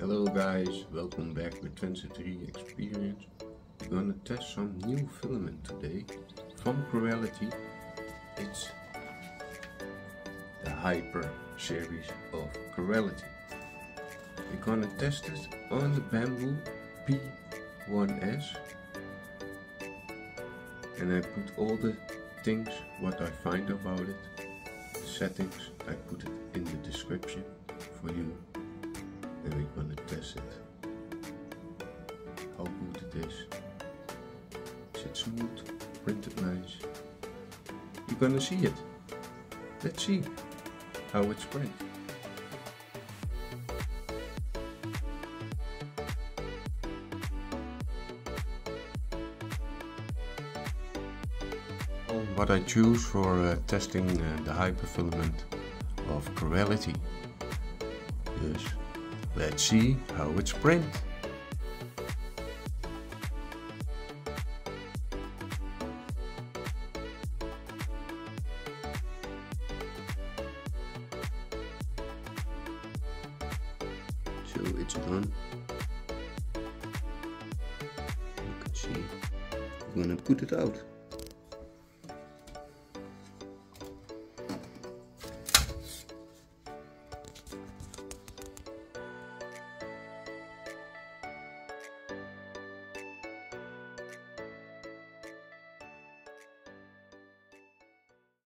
Hello guys, welcome back with Twentse experience. We're gonna test some new filament today from Creality. It's the Hyper series of Creality. We're gonna test it on the Bamboo P1S, and I put all the things what I find about it, the settings, I put it in the description for you. And we're gonna test it, how good it is. Is it smooth, printed nice? You're gonna see it. Let's see how it's print. What I choose for testing the hyper filament of Creality. Dus let's see how it's print. So it's done. You can see. I'm gonna put it out.